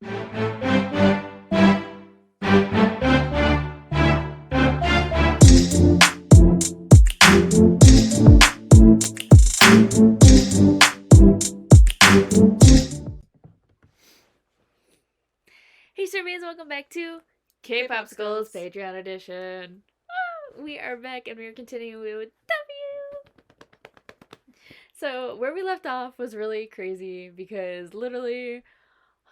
Hey Serbians, welcome back to K-Popsicles Patreon edition. We are back and we are continuing with W. So where we left off was really crazy because literally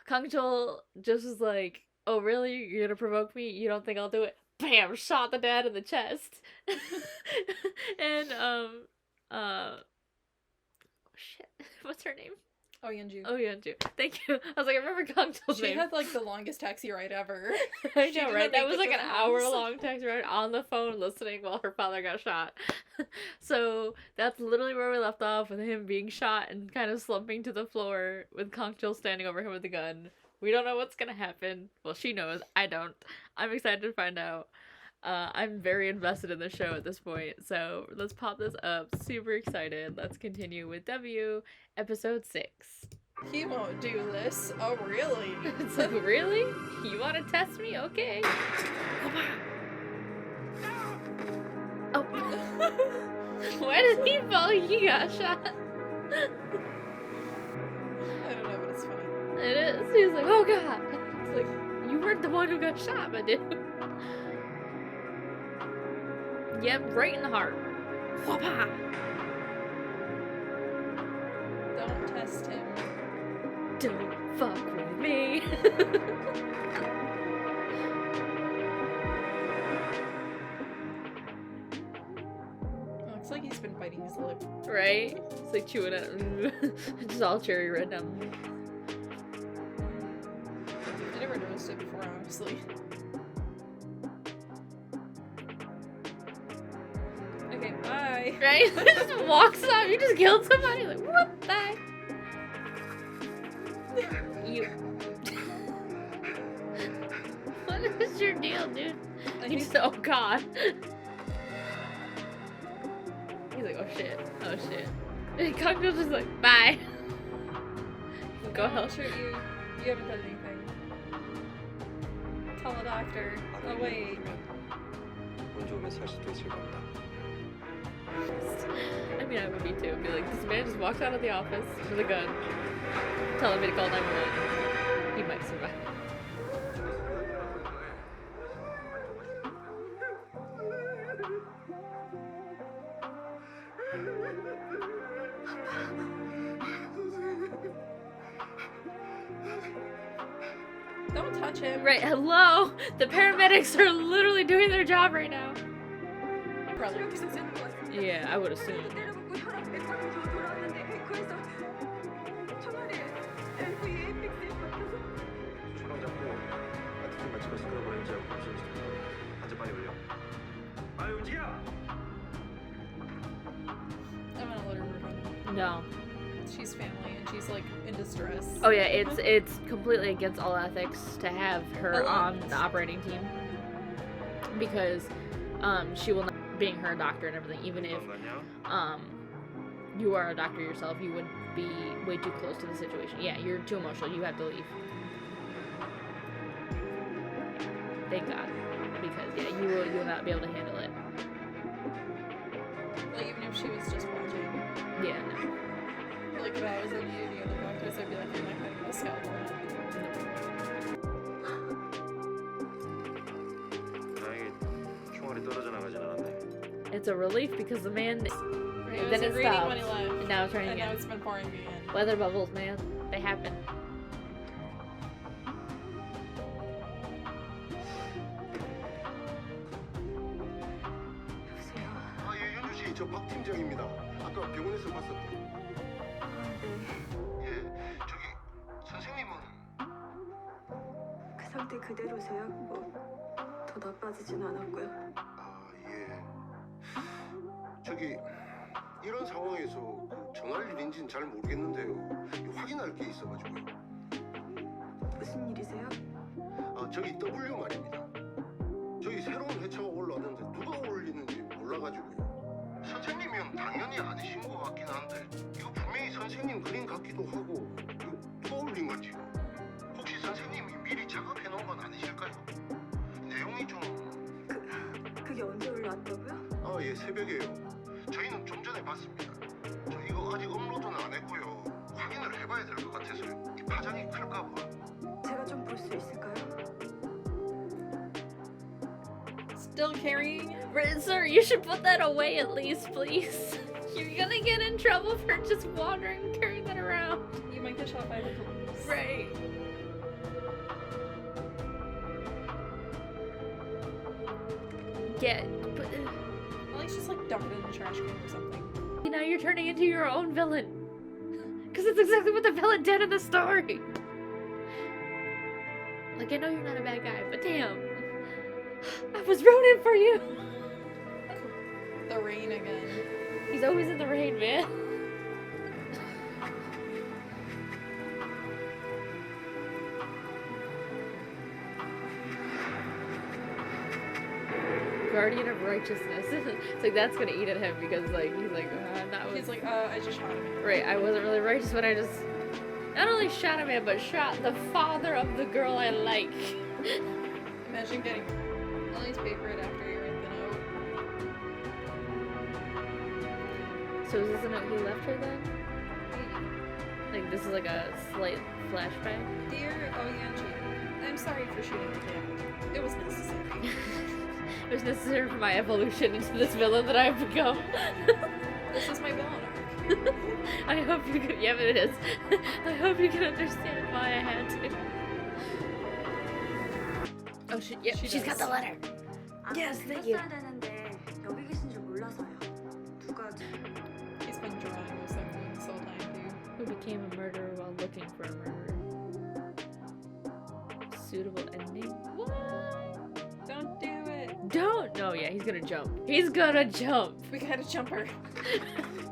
Kangchul just was like, "Oh really? You're gonna provoke me? You don't think I'll do it?" Bam! Shot the dad in the chest. And shit, what's her name? Oh, Yeonju. Oh, Yeonju. Thank you. I was like, I remember Kangchul's name. She had like the longest taxi ride ever. I know, right? That was like an hour-long taxi ride on the phone listening while her father got shot. So that's literally where we left off, with him being shot and kind of slumping to the floor with Kangchul standing over him with a gun. We don't know what's gonna happen. Well, she knows. I don't. I'm excited to find out. I'm very invested in the show at this point, so let's pop this up. Super excited. Let's continue with W, episode 6. He won't do this. Oh, really? It's like, really? You want to test me? Okay. Oh. Why did he fall? He got shot. I don't know, but it's funny. It is. He's like, oh god. It's like, you weren't the one who got shot, my dude. Yep, right in the heart. Whoppa! Don't test him. Don't fuck with me. Looks like he's been biting his lip. Right? It's like chewing it. Just all cherry red down. I never noticed it before, honestly. Okay, bye. Right? He just walks off. You just killed somebody. Like, what? Bye. You. What is your deal, dude? You just, oh god. He's like, oh shit. Oh shit. And Kangchul's just like, bye. Go help. Shoot you. You haven't done anything. Call a doctor. Oh wait. 운 좋으면 살 수도 있을 겁니다. I mean, I would be too. Be like, this man just walks out of the office with a gun, telling me to call 911. He might survive. Don't touch him. Right, hello? The paramedics are literally doing their job right now. Probably. Yeah, I would assume. 초랑 잡고 같은 마치고 스크럽을 제하고 검신시켜. 환자 빨리 올려. 빨리 움직여! I'm gonna let her run. No. She's family and she's like in distress. Oh yeah, it's completely against all ethics to have her on the operating team, because she will not, being her a doctor and everything, even if you are a doctor yourself, you would be way too close to the situation. Yeah, you're too emotional, you have to leave. Thank God, because yeah, you will not be able to handle it. Like even if she was just watching. Yeah, no. Like if I was any other doctors, I'd be like, I'm not cutting the scalpel. 다행히 총알이 떨어져 나가진 않았네. It's a relief because the man, Right, it then was it raining stopped, when he left. and now it's raining And now again. it's been pouring again. Weather bubbles, man, they happen. 아, 예, 연주 씨, 저 박 팀장입니다. 아까 병원에서 봤었던. 예, 저기 선생님은 그 상태 그대로세요? 뭐 더 나빠지진 않았고요. 아, 예. 저기 이런 상황에서 그 전할 일인지는 잘 모르겠는데요. 확인할 게 있어가지고요. 무슨 일이세요? 아, 저기 W 말입니다. 저기 새로운 회차가 올라왔는데 누가 올리는지 몰라가지고요. 선생님이면 당연히 아니신 것 같긴 한데 이거 분명히 선생님 그림 같기도 하고 이거 누가 올린 거지? 혹시 선생님이 미리 작업해 놓은 건 아니실까요? 내용이 좀... 그게 언제 올라왔다고요? 예, 새벽에요. 저희는 좀 전에 봤습니다. 저 이거 아직 업로드는 안 했고요. 확인을 해봐야 될 것 같아서요. 이 파장이 클까 봐. 제가 좀 볼 수 있을까요? Still carrying it? Sir, you should put that away at least, please. You're gonna get in trouble for just wandering and carrying that around. You might get shot by the police. Right. Get. But, At least just like dump it in the trash can or something. now you're turning into your own villain. Because it's exactly what the villain did in the story. Like, I know you're not a bad guy, but damn. I was rooting for you. The rain again. He's always in the rain, man. Guardian of righteousness. It's like that's gonna eat at him because like he's like He's like, I just shot him. right. I wasn't really righteous when I just not only shot a man but shot the father of the girl I like. Imagine getting at least pay for it after you write the note. So is this a note he left her then? Like this is like a slight flashback. Dear Oyanji, I'm sorry for shooting the dad. It was necessary. It was necessary for my evolution into this villain that I've become. This is my villain arc. I hope you can. Yeah, but it is. I hope you can understand why I had to. Oh shit! Yep, She she's got does. the letter. Yes, thank you. 했어야 되는데 여기 계신 줄 몰라서요. 누가 He's been drawing with something this whole time too. Who became a murderer while looking for a murderer? Suitable ending? What? Don't do it. Don't. No, yeah, he's gonna jump. He's gonna jump. We gotta jump her.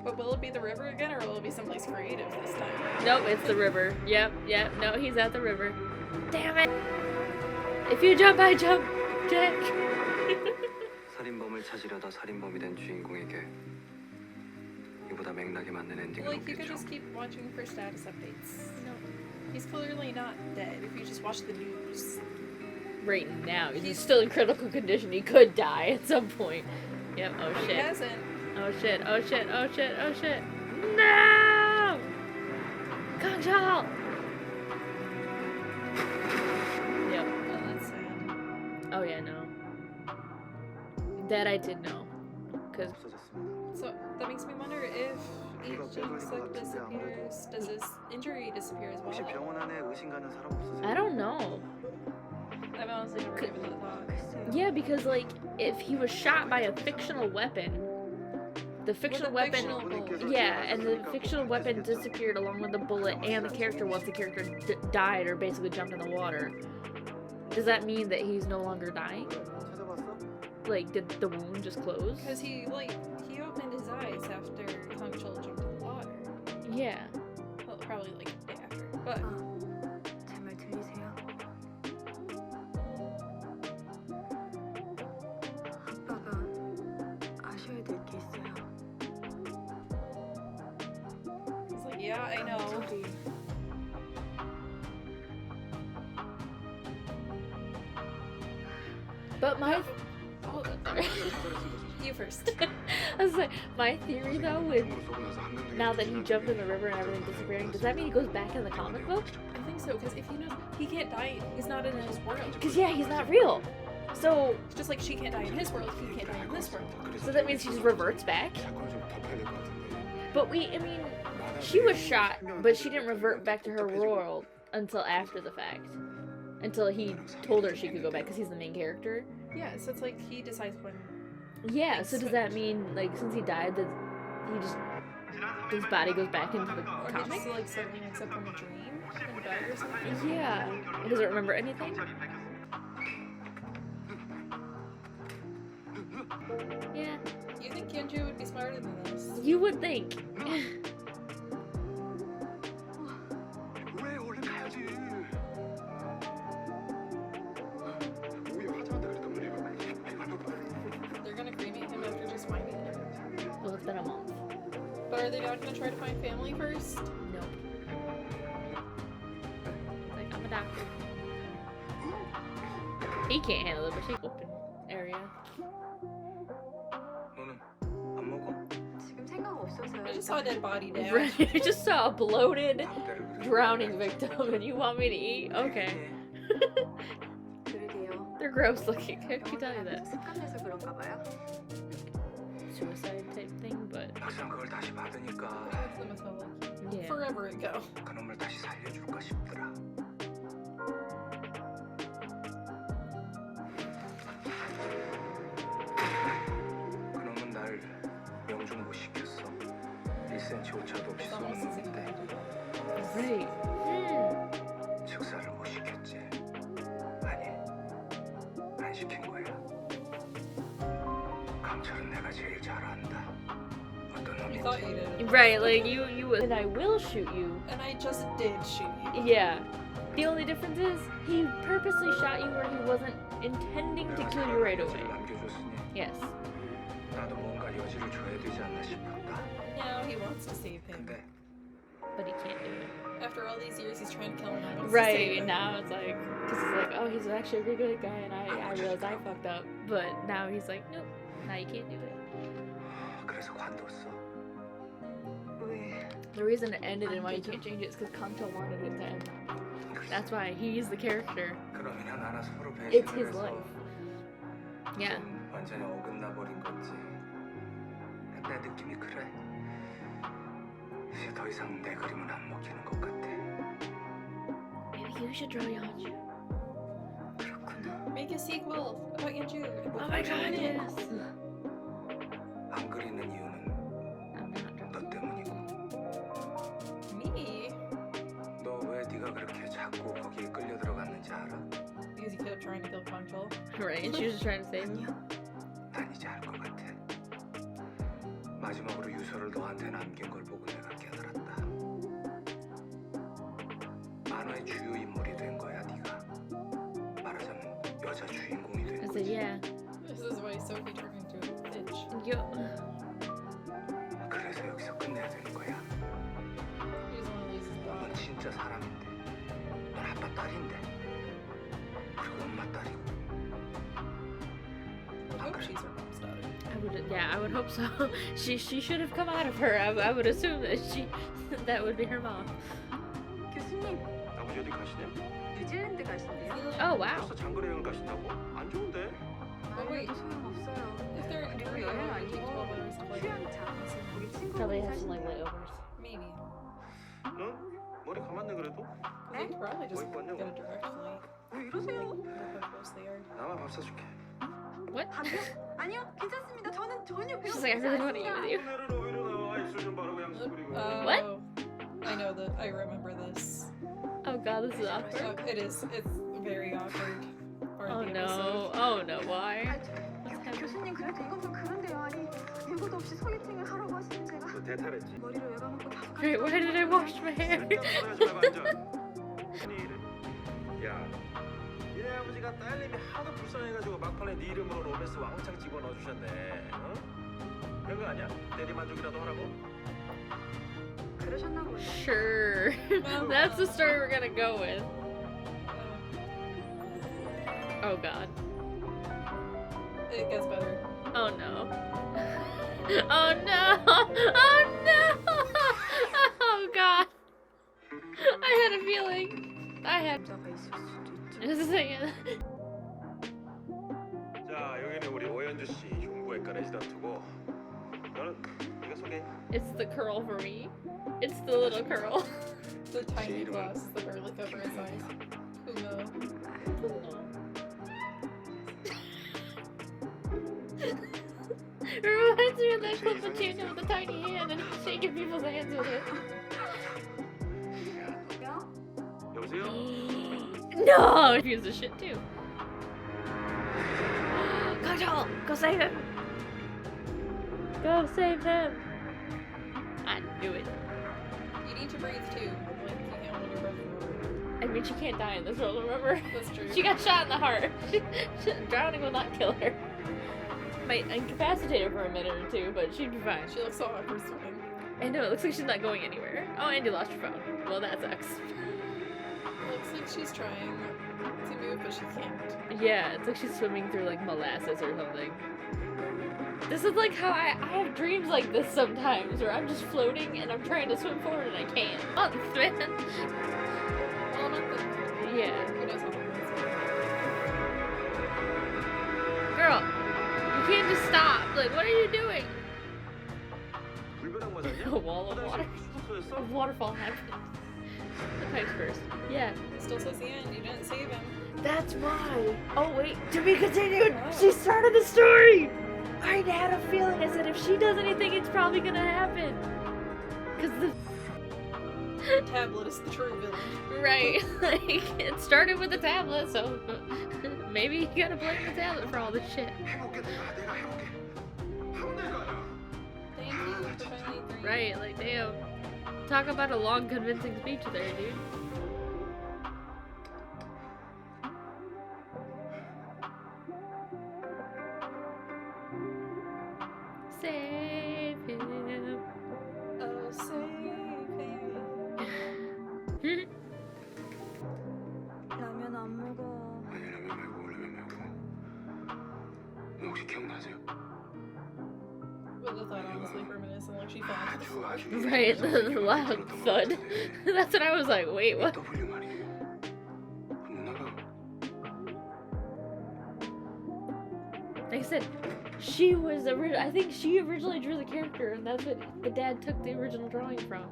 But will it be the river again, or will it be someplace creative this time? Nope, it's the river. Yep. No, he's at the river. Damn it! If you jump, I jump, Jack. 살인범을 찾으려다 살인범이 된 주인공에게 이보다 맥락에 맞는 엔딩은 Like, you could 없겠죠. just keep watching for status updates. No. He's clearly not dead if you just watch the news. Right now, he's still in critical condition. He could die at some point. Yep. Oh He shit. hasn't. Oh shit. Oh shit. Oh shit. Oh shit. No! Kangshal! Yep. Oh, that's sad. Oh yeah, no. That I did know. Cause 없어졌습니다. So, that makes me wonder if ej disappears, does his injury disappear as 혹시 well? 병원 안에 의심 가는 사람 없으세요? I don't know. I've honestly never given that thought. 글쎄요. Yeah, because like if he was shot by a fictional weapon, the fictional With a weapon. fictional bullet. Yeah, and the fictional weapon disappeared along with the bullet and the character once the character died or basically jumped in the water. Does that mean that he's no longer dying? 찾아봤어? Like, did the wound just close? Because he opened his eyes after Kangchul jumped in the water. Yeah. Well, probably like a day after. But 제 말 들리세요? 아빠가 아셔야 될 게 있어요. he's like, yeah, I know. 저기 But my Oh, you first. I was like, my theory though, with now that he jumped in the river and everything disappearing, does that mean he goes back in the comic book? I think so, because if he knows he can't die, he's not in his world. Because yeah, he's not real. So Just like she can't die in his world, he can't die in this world. that means he just reverts back. But I mean, she was shot, but she didn't revert back to her world until after the fact. Until he told her she could go back because he's the main character. Yeah, so it's like he decides when. Yeah, so does that mean, like, since he died, that he just, his body goes back into the Or he comic? just like suddenly wakes up from a dream and died or something. Yeah. He doesn't remember anything? Yeah, You think Kyunju would be smarter than this? you would think. 왜 얼른 가야지. 우리 화장한다 그랬단 말이야. They're gonna cremate him after just finding him. Well, it's been a month. But are they not gonna try to find family first? Nope. Like, I'm a doctor. He can't handle it, but she open area. 너는 안 먹어? 지금 생각 없어서요. I just saw a dead body down. Right, you just saw a bloated, 밥대를 그렇게 drowning 먹어야지. victim, and you want me to eat? Okay. 그러게요. They're gross looking. How can you tell you that? 습관돼서 그런가 봐요. Suicide type thing, but 막상 그걸 다시 받으니까 What's the metallic? yeah. Forever ago. 그놈을 다시 살려줄까 싶더라. 그놈은 날 명중 못 시켰어. 1cm 오차도 없이 It's almost as if 쏘는데 Right. 식사를 못 시켰지. 아니, 안 시킨 거야. 강철은 내가 제일 잘 안다. 어떤 You thought you 놈인지. did. Right, like you would. And I will shoot you. And I just did shoot you. Yeah. The only difference is he purposely shot you where he wasn't intending to 내가 kill you right 여지를 away. 남겨줬으니 Yes. 나도 뭔가 여지를 줘야 되지 않나 싶었다. Now he wants to save him. 근데 But he can't do it. After all these years, he's trying to kill him. He wants to save Right, him. now it's like, because it's like, oh, he's actually a really good guy, and I realized I fucked up. But now he's like, nope, now you can't do it. 그래서 관뒀어. 왜? The reason it ended and why you can't change it is because Kanto wanted it to end. That's why he's the character. 그럼이나 나나 서로 It's 배신을 his 해서 life. Yeah. 좀 완전히 어긋나 버린 거지. 내 느낌이 그래. 이제 더 이상 내 그림은 안 먹히는 것 같아. Maybe you should draw Yanju. 그렇구나. Make a sequel about Yanju. Oh my god, yes. 안 그리는 이유는 I'm not drawing. 너 때문이고. Me? 너 왜 네가 그렇게 자꾸 거기에 끌려 들어갔는지 알아? Because he kept trying to kill Kangchul. Right, and she was just trying to save him. 아니요. 난 이제 알 것 같아. 마지막으로 유서를 너한테 남긴 걸 보고 내가 깨달았다. 만화의 주요 인물이 된 거야, 네가. 말하자면 여자 주인공이 된 I 거지. said, yeah. This is why Sophie turned into a bitch. Yo. 그래서 여기서 끝내야 되는 거야. He doesn't want to lose his 넌 body. 진짜 사람인데, 넌 아빠 딸인데, 그리고 엄마 딸이고. I hope she's her mom's daughter. I would, yeah, I would hope so. She should have come out of her. I would assume that that would be her mom. 교수님, 아버지 어디 가시냐? 뉴질랜드 가신대요? Oh wow. 벌써 장거리 여행 가신다고? 안 좋은데? 말해도 소용없어요. If they're in 그리고 Korea, 여행 it would take 12 아니고 hours to fly. 휴양차. 거기 Probably 친구분이 have some like 사신대요. layovers. Maybe. 응? 머리 감았네 그래도? They could probably just Wait, get a direct flight. 왜 이러세요? Look how close they are. 나만 밥 사줄게. 밥이요? 아니요, 괜찮습니다. 저는 전혀 배고프지 She's like, I really want to eat with you. 오늘은 오히려 나와 입술 좀 바르고 양수 그리고. What? I know that. I remember this. Oh god, this is awkward. Oh, it is. It's very awkward. Part Oh of the episode. no. Oh no, why? 교수님 그래도 이건 좀 그런데요. 아니 예고도 없이 소개팅을 하라고 하시는 제가 너 대탈했지? 머리를 왜 감고 다 Great, why did I wash my hair? 하지 말고 앉아. 아니 이래. 야, 니네 아버지가 딸내미 하도 불쌍해가지고 막판에 네 이름으로 로맨스 왕창 집어넣어 주셨네. 어? 별거 아니야. 대리 만족이라도 하라고. 그러셨나 보네요. Sure. That's the story we're gonna go with. Oh god. It gets better. Oh no. Oh no! Oh no! Oh god! I had a feeling. I had. 남자가 있을 수도 있죠. Just a second. 자, 여기는 우리 오현주 씨 흉부외과 레지던트고. 너는 네가 소개해. It's the curl for me. It's the little curl. The tiny glasses that barely cover his eyes. Kumo. It reminds me of that clip of Tuna with the tiny hand and he's shaking people's hands with it. 여보세요? No! He was the shit too. Control! Go save him! Go save him! I knew it. You need to breathe too. Like, you can't hold your breath forever. I mean, she can't die in this world, remember? That's true. She got shot in the heart. Drowning will not kill her. Might incapacitate her for a minute or two, but she'd be fine. She looks so awkward swimming. I know, it looks like she's not going anywhere. Oh, and you lost your phone. Well, that sucks. It looks like she's trying to move, but she can't. Yeah, it's like she's swimming through like molasses or something. This is like how I have dreams like this sometimes, where I'm just floating and I'm trying to swim forward and I can't. Oh, man. Well, not that. Yeah. Who knows how long that's Girl, you can't just stop. Like, what are you doing? 불변한 거잖냐? A wall of water. 숙소였어? A waterfall happened. The pipes burst. Yeah. Still says the end. You didn't save him. That's why. Oh, wait. To be continued. Oh. She started the story. I had a feeling. I said if she does anything, it's probably gonna happen. Because the Tablet is the true villain. right, like it started with the tablet, so maybe you gotta blame the tablet for all this shit. 해볼게 내가 해볼게. 하면 될 거 아니야. Thank you for finally agreeing. Right, like damn. Talk about a long, convincing speech there, dude. Save him. Oh, save him. 라면 안 먹어. 아니 라면 말고 라면 말고. 너 혹시 기억나세요? With the thought, honestly, for a minute, so like she fell into the floor. Right, the loud thud. That's what I was like, wait, what? W 말이에요. 누나가 Like I said, she was I think she originally drew the character, and that's what the dad took the original drawing from.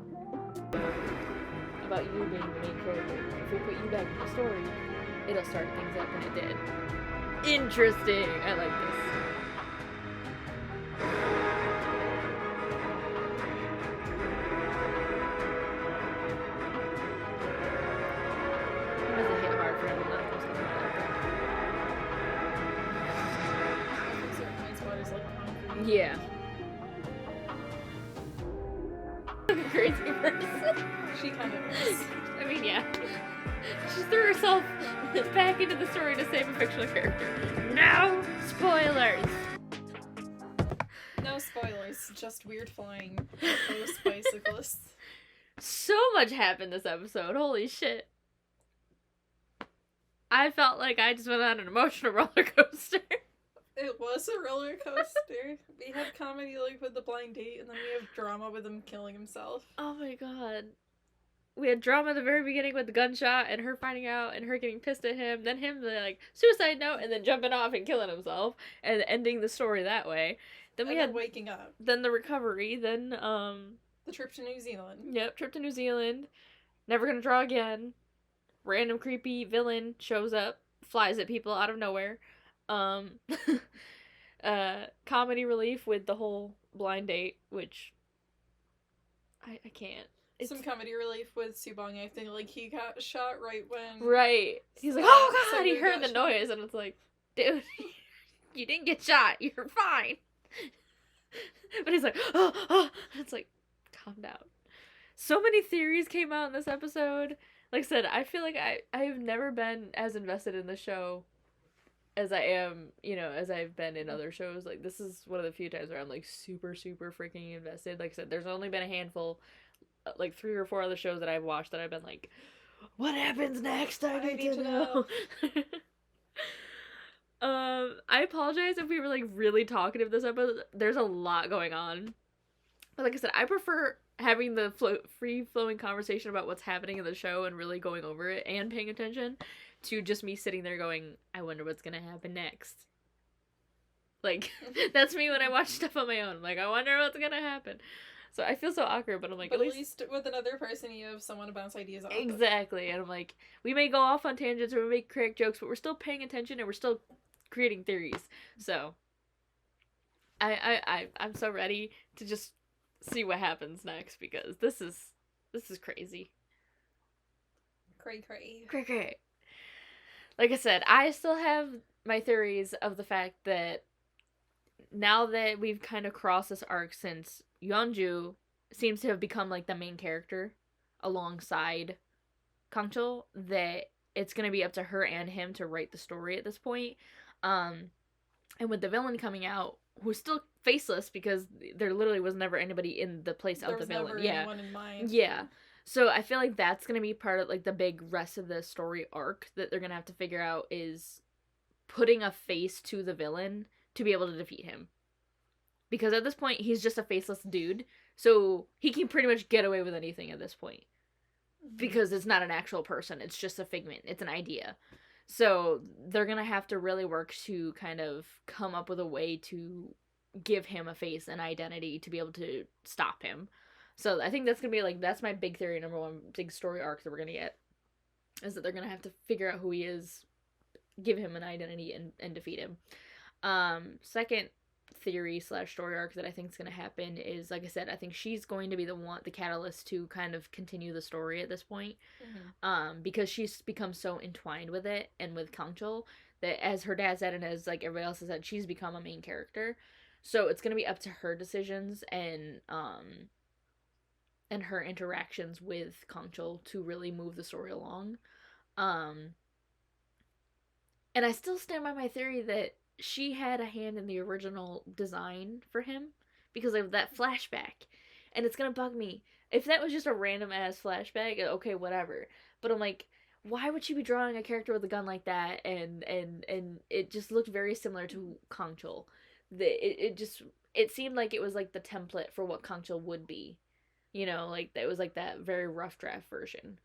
About you being the main character. If we put you back in the story, it'll start things up, and it did. Interesting. I like this. It must have hit hard for him to not post something like Certain points, what is like concrete. that. Yeah. Crazy person. She kind of is. I mean, yeah. She threw herself back into the story to save a fictional character. No spoilers! No spoilers, just weird flying ghost bicyclists. So much happened this episode. Holy shit. I felt like I just went on an emotional roller coaster. It was a roller coaster. We had comedy like with the blind date, and then we have drama with him killing himself. Oh my god. We had drama at the very beginning with the gunshot and her finding out and her getting pissed at him, then him the like suicide note and then jumping off and killing himself and ending the story that way. Then we And had then waking up. then the recovery, then The trip to New Zealand. yep, trip to New Zealand. Never gonna draw again. Random creepy villain shows up, flies at people out of nowhere. Comedy relief with the whole blind date, which I can't. It's Some comedy relief with Subong acting like he got shot right when. right. He's like, oh god, Somebody he heard got the shot. noise, and it's like, dude, you didn't get shot. You're fine. But he's like, oh. It's like, calm down. So many theories came out in this episode. Like I said, I feel like I have never been as invested in the show as I am, as I've been in other shows. Like, this is one of the few times where I'm, like, super, super freaking invested. Like I said, there's only been a handful, like 3 or 4 other shows that I've watched that I've been like, what happens next? I need to know. I apologize if we were, like, really talkative this episode. There's a lot going on. But like I said, I prefer having the free-flowing conversation about what's happening in the show and really going over it and paying attention to just me sitting there going, I wonder what's gonna happen next. Like, that's me when I watch stuff on my own. I'm like, I wonder what's gonna happen. So I feel so awkward, but I'm like, But at least with another person, you have someone to bounce ideas off of. exactly. And I'm like, we may go off on tangents or we may crack jokes, but we're still paying attention and we're still creating theories. So I'm so ready to just see what happens next, because this is crazy. Cray cray. Cray. Like I said, I still have my theories of the fact that now that we've kind of crossed this arc since Yeonju seems to have become like the main character alongside Kangchul, that it's going to be up to her and him to write the story at this point. And with the villain coming out, who's still faceless because there literally was never anybody in the place of the villain. There was never anyone in mind. Yeah. So I feel like that's going to be part of, like, the big rest of the story arc that they're going to have to figure out is putting a face to the villain to be able to defeat him. Because at this point, he's just a faceless dude, so he can pretty much get away with anything at this point. Because it's not an actual person, it's just a figment, it's an idea. So they're going to have to really work to kind of come up with a way to give him a face and identity to be able to stop him. So I think that's going to be, like, that's my big theory, number one big story arc that we're going to get. Is that they're going to have to figure out who he is, give him an identity, and defeat him. Second theory / story arc that I think is going to happen is, like I said, I think she's going to be the catalyst to kind of continue the story at this point. Because she's become so entwined with it and with Kangchul that, as her dad said and as, like, everybody else has said, she's become a main character. So it's going to be up to her decisions and her interactions with Kangchul to really move the story along. And I still stand by my theory that she had a hand in the original design for him because of that flashback. And it's gonna bug me. If that was just a random ass flashback, okay, whatever. But I'm like, why would she be drawing a character with a gun like that? And it just looked very similar to Kangchul. It seemed like it was like the template for what Kangchul would be. You know, like, it was like that very rough draft version.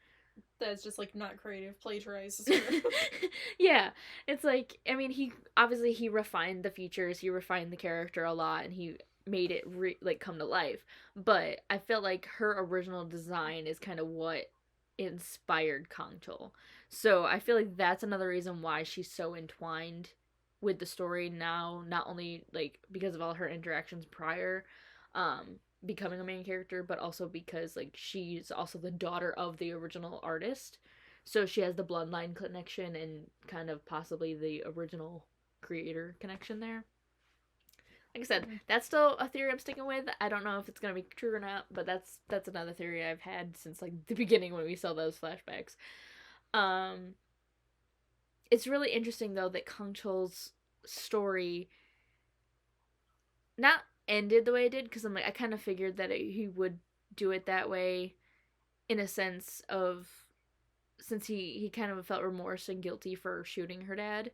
That's just, like, not creative, plagiarized. Yeah, it's like, I mean, he refined the features, he refined the character a lot, and he made it come to life. But I feel like her original design is kind of what inspired Kangchul. So I feel like that's another reason why she's so entwined with the story now, not only, like, because of all her interactions prior, becoming a main character, but also because, like, she's also the daughter of the original artist, so she has the bloodline connection and kind of possibly the original creator connection there. Like I said, that's still a theory I'm sticking with. I don't know if it's gonna be true or not, but that's another theory I've had since, like, the beginning when we saw those flashbacks. It's really interesting though that Kangchul's story not ended the way it did, because I'm like, I kind of figured that he would do it that way, in a sense of, since he kind of felt remorse and guilty for shooting her dad,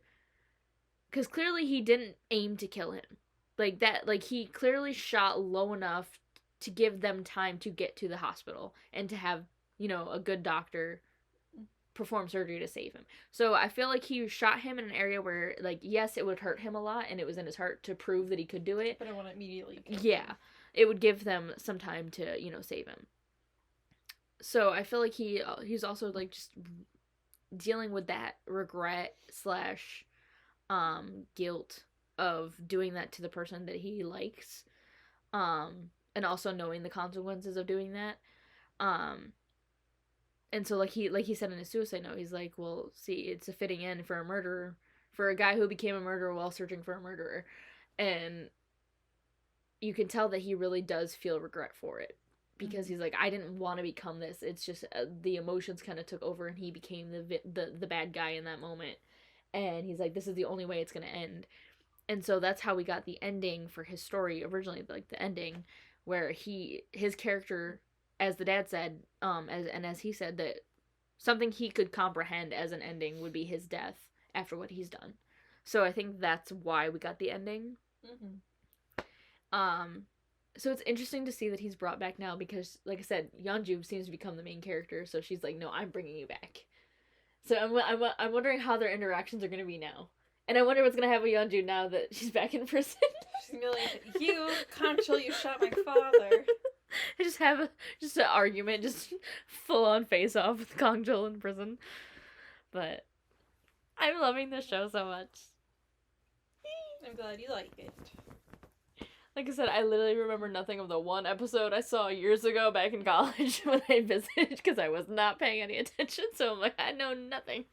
because clearly he didn't aim to kill him like that. Like, he clearly shot low enough to give them time to get to the hospital and to have, you know, a good doctor perform surgery to save him. So I feel like he shot him in an area where, like, yes, it would hurt him a lot, and it was in his heart to prove that he could do it. But I want to immediately kill him. Yeah. It would give them some time to, you know, save him. So I feel like he's also, like, just dealing with that regret / guilt of doing that to the person that he likes. And also knowing the consequences of doing that. And so, like he said in his suicide note, he's like, well, see, it's a fitting end for a murderer, for a guy who became a murderer while searching for a murderer. And you can tell that he really does feel regret for it. Because he's like, I didn't want to become this. It's just the emotions kind of took over and he became the bad guy in that moment. And he's like, this is the only way it's going to end. And so that's how we got the ending for his story originally, like the ending where his character, as the dad said, as he said, that something he could comprehend as an ending would be his death after what he's done. So I think that's why we got the ending. So it's interesting to see that he's brought back now because, like I said, Yeonju seems to become the main character, so she's like, no, I'm bringing you back. So I'm wondering how their interactions are going to be now. And I wonder what's going to happen with Yeonju now that she's back in prison. She's going to be like, you, Kangchul, you shot my father. I just have an argument, just full on face off with Kangchul in prison. But I'm loving this show so much. I'm glad you like it. Like I said, I literally remember nothing of the one episode I saw years ago back in college when I visited because I was not paying any attention. So I'm like, I know nothing.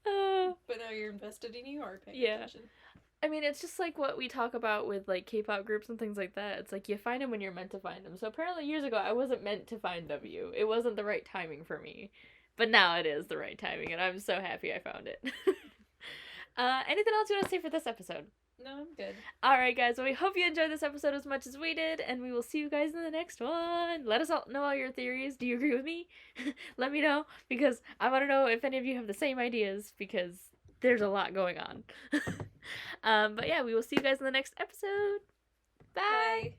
But now you're invested and you are paying attention. I mean, it's just like what we talk about with, like, K-pop groups and things like that. It's like you find them when you're meant to find them. So apparently years ago, I wasn't meant to find W. It wasn't the right timing for me. But now it is the right timing, and I'm so happy I found it. Anything else you want to say for this episode? No, I'm good. Alright, guys, well, we hope you enjoyed this episode as much as we did, and we will see you guys in the next one. Let us all know all your theories. Do you agree with me? Let me know, because I want to know if any of you have the same ideas, because there's a lot going on. But yeah, we will see you guys in the next episode. Bye! Bye.